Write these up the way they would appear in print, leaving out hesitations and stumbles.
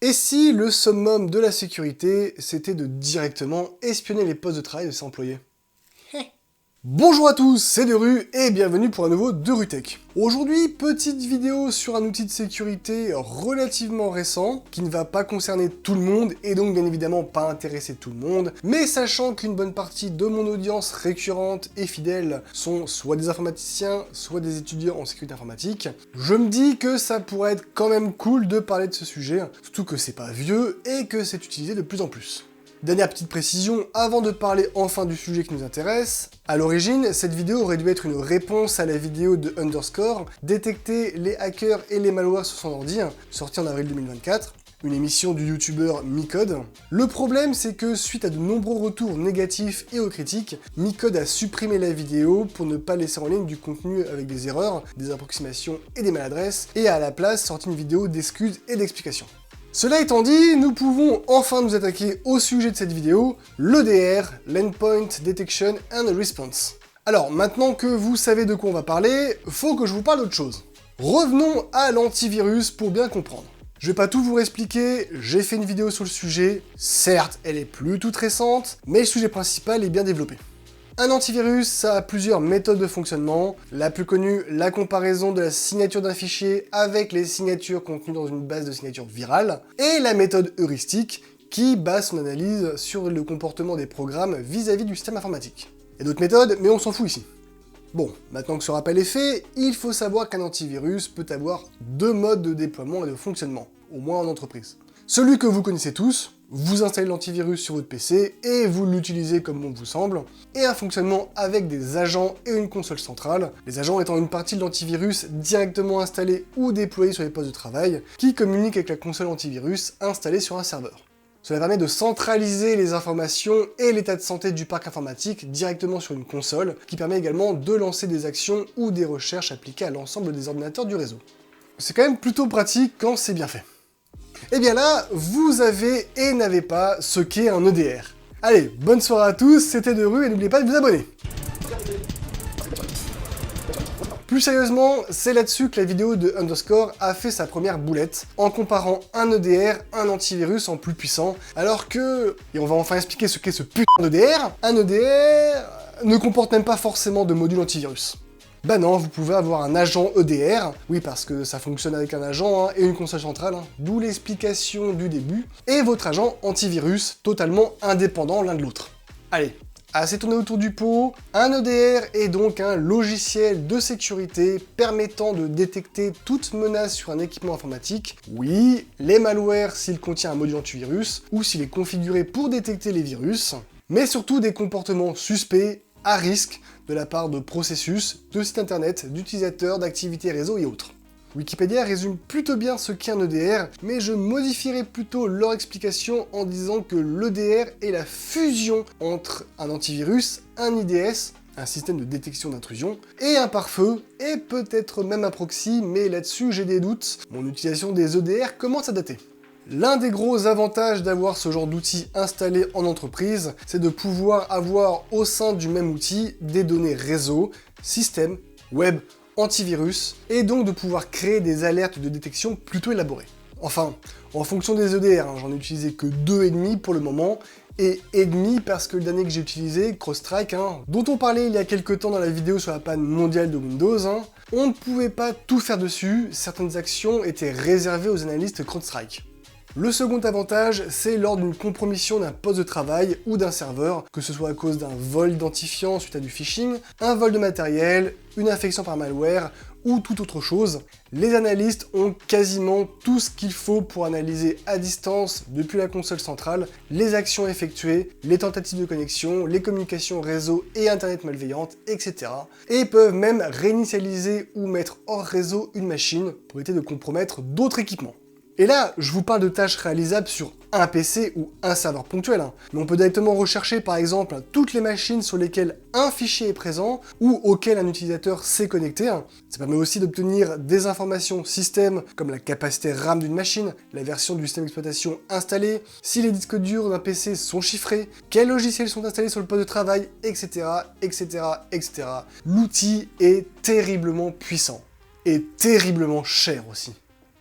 Et si le summum de la sécurité, c'était de directement espionner les postes de travail de ses employés? Bonjour à tous, c'est Deru et bienvenue pour un nouveau DeruTech. Aujourd'hui, petite vidéo sur un outil de sécurité relativement récent, qui ne va pas concerner tout le monde et donc bien évidemment pas intéresser tout le monde, mais sachant qu'une bonne partie de mon audience récurrente et fidèle sont soit des informaticiens, soit des étudiants en sécurité informatique, je me dis que ça pourrait être quand même cool de parler de ce sujet, surtout que c'est pas vieux et que c'est utilisé de plus en plus. Dernière petite précision, avant de parler enfin du sujet qui nous intéresse, à l'origine, cette vidéo aurait dû être une réponse à la vidéo de Underscore, détecter les hackers et les malwares sur son ordi, sortie en avril 2024, une émission du youtubeur Micode. Le problème, c'est que suite à de nombreux retours négatifs et aux critiques, Micode a supprimé la vidéo pour ne pas laisser en ligne du contenu avec des erreurs, des approximations et des maladresses, et a à la place sorti une vidéo d'excuses et d'explications. Cela étant dit, nous pouvons enfin nous attaquer au sujet de cette vidéo, l'EDR, l'Endpoint Detection and Response. Alors, maintenant que vous savez de quoi on va parler, faut que je vous parle d'autre chose. Revenons à l'antivirus pour bien comprendre. Je vais pas tout vous expliquer, j'ai fait une vidéo sur le sujet, certes, elle est plus toute récente, mais le sujet principal est bien développé. Un antivirus, ça a plusieurs méthodes de fonctionnement. La plus connue, la comparaison de la signature d'un fichier avec les signatures contenues dans une base de signatures virale. Et la méthode heuristique, qui base son analyse sur le comportement des programmes vis-à-vis du système informatique. Il y a d'autres méthodes, mais on s'en fout ici. Bon, maintenant que ce rappel est fait, il faut savoir qu'un antivirus peut avoir deux modes de déploiement et de fonctionnement, au moins en entreprise. Celui que vous connaissez tous, vous installez l'antivirus sur votre PC et vous l'utilisez comme bon vous semble, et un fonctionnement avec des agents et une console centrale, les agents étant une partie de l'antivirus directement installée ou déployée sur les postes de travail, qui communiquent avec la console antivirus installée sur un serveur. Cela permet de centraliser les informations et l'état de santé du parc informatique directement sur une console, qui permet également de lancer des actions ou des recherches appliquées à l'ensemble des ordinateurs du réseau. C'est quand même plutôt pratique quand c'est bien fait. Et bien là, vous avez et n'avez pas ce qu'est un EDR. Allez, bonne soirée à tous, c'était Deru et n'oubliez pas de vous abonner. Plus sérieusement, c'est là-dessus que la vidéo de Underscore a fait sa première boulette, en comparant un EDR, un antivirus en plus puissant, alors que, et on va enfin expliquer ce qu'est ce putain d'EDR, un EDR ne comporte même pas forcément de module antivirus. Bah non, vous pouvez avoir un agent EDR, oui parce que ça fonctionne avec un agent et une console centrale, d'où l'explication du début, et votre agent antivirus totalement indépendant l'un de l'autre. Allez, assez tourné autour du pot, un EDR est donc un logiciel de sécurité permettant de détecter toute menace sur un équipement informatique, oui, les malwares s'il contient un module antivirus, ou s'il est configuré pour détecter les virus, mais surtout des comportements suspects, à risque, de la part de processus, de sites internet, d'utilisateurs, d'activités réseau et autres. Wikipédia résume plutôt bien ce qu'est un EDR, mais je modifierai plutôt leur explication en disant que l'EDR est la fusion entre un antivirus, un IDS, un système de détection d'intrusion, et un pare-feu, et peut-être même un proxy, mais là-dessus j'ai des doutes, mon utilisation des EDR commence à dater. L'un des gros avantages d'avoir ce genre d'outil installé en entreprise, c'est de pouvoir avoir au sein du même outil des données réseau, système, web, antivirus, et donc de pouvoir créer des alertes de détection plutôt élaborées. Enfin, en fonction des EDR, j'en ai utilisé que 2,5 pour le moment, et demi parce que le dernier que j'ai utilisé, CrowdStrike, dont on parlait il y a quelques temps dans la vidéo sur la panne mondiale de Windows, on ne pouvait pas tout faire dessus, certaines actions étaient réservées aux analystes CrowdStrike. Le second avantage, c'est lors d'une compromission d'un poste de travail ou d'un serveur, que ce soit à cause d'un vol d'identifiant suite à du phishing, un vol de matériel, une infection par malware ou toute autre chose, les analystes ont quasiment tout ce qu'il faut pour analyser à distance, depuis la console centrale, les actions effectuées, les tentatives de connexion, les communications réseau et internet malveillantes, etc. Et peuvent même réinitialiser ou mettre hors réseau une machine pour éviter de compromettre d'autres équipements. Et là, je vous parle de tâches réalisables sur un PC ou un serveur ponctuel, mais on peut directement rechercher par exemple toutes les machines sur lesquelles un fichier est présent ou auquel un utilisateur s'est connecté. Ça permet aussi d'obtenir des informations système comme la capacité RAM d'une machine, la version du système d'exploitation installée, si les disques durs d'un PC sont chiffrés, quels logiciels sont installés sur le poste de travail, etc. etc. etc. L'outil est terriblement puissant et terriblement cher aussi.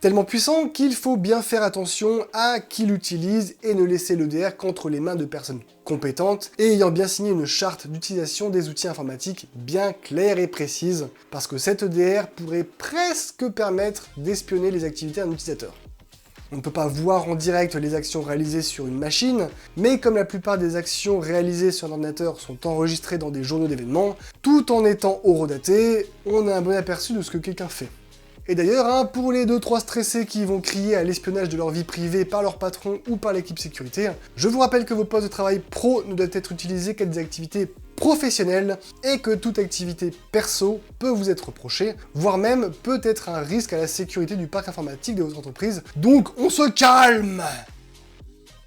Tellement puissant qu'il faut bien faire attention à qui l'utilise et ne laisser l'EDR qu'entre les mains de personnes compétentes et ayant bien signé une charte d'utilisation des outils informatiques bien claire et précise, parce que cet EDR pourrait presque permettre d'espionner les activités d'un utilisateur. On ne peut pas voir en direct les actions réalisées sur une machine, mais comme la plupart des actions réalisées sur un ordinateur sont enregistrées dans des journaux d'événements, tout en étant horodaté, on a un bon aperçu de ce que quelqu'un fait. Et d'ailleurs, pour les 2-3 stressés qui vont crier à l'espionnage de leur vie privée par leur patron ou par l'équipe sécurité, je vous rappelle que vos postes de travail pro ne doivent être utilisés qu'à des activités professionnelles et que toute activité perso peut vous être reprochée, voire même peut être un risque à la sécurité du parc informatique de votre entreprise. Donc on se calme!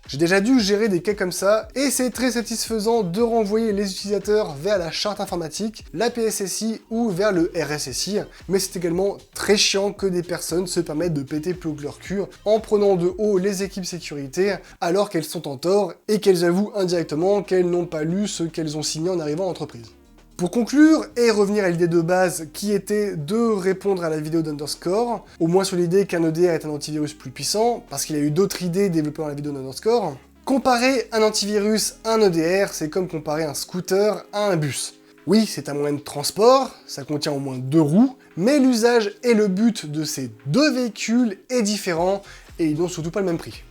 J'ai déjà dû gérer des cas comme ça, et c'est très satisfaisant de renvoyer les utilisateurs vers la charte informatique, la PSSI ou vers le RSSI, mais c'est également très chiant que des personnes se permettent de péter plus haut que leur cul en prenant de haut les équipes sécurité alors qu'elles sont en tort et qu'elles avouent indirectement qu'elles n'ont pas lu ce qu'elles ont signé en arrivant en entreprise. Pour conclure, et revenir à l'idée de base qui était de répondre à la vidéo d'Underscore, au moins sur l'idée qu'un EDR est un antivirus plus puissant, parce qu'il y a eu d'autres idées développées dans la vidéo d'Underscore, comparer un antivirus à un EDR, c'est comme comparer un scooter à un bus. Oui, c'est un moyen de transport, ça contient au moins 2 roues, mais l'usage et le but de ces 2 véhicules est différent, et ils n'ont surtout pas le même prix.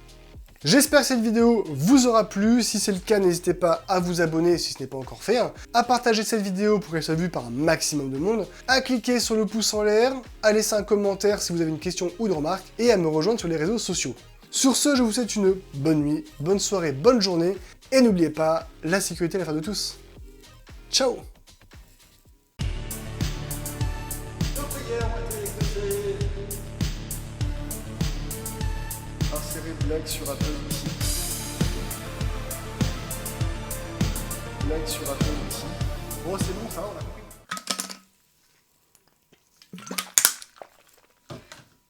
J'espère que cette vidéo vous aura plu, si c'est le cas n'hésitez pas à vous abonner si ce n'est pas encore fait, à partager cette vidéo pour qu'elle soit vue par un maximum de monde, à cliquer sur le pouce en l'air, à laisser un commentaire si vous avez une question ou une remarque, et à me rejoindre sur les réseaux sociaux. Sur ce, je vous souhaite une bonne nuit, bonne soirée, bonne journée, et n'oubliez pas, la sécurité est l'affaire de tous. Ciao! Insérer blague sur Apple ici. Blague sur Apple ici. Bon, c'est bon, ça va, on a compris.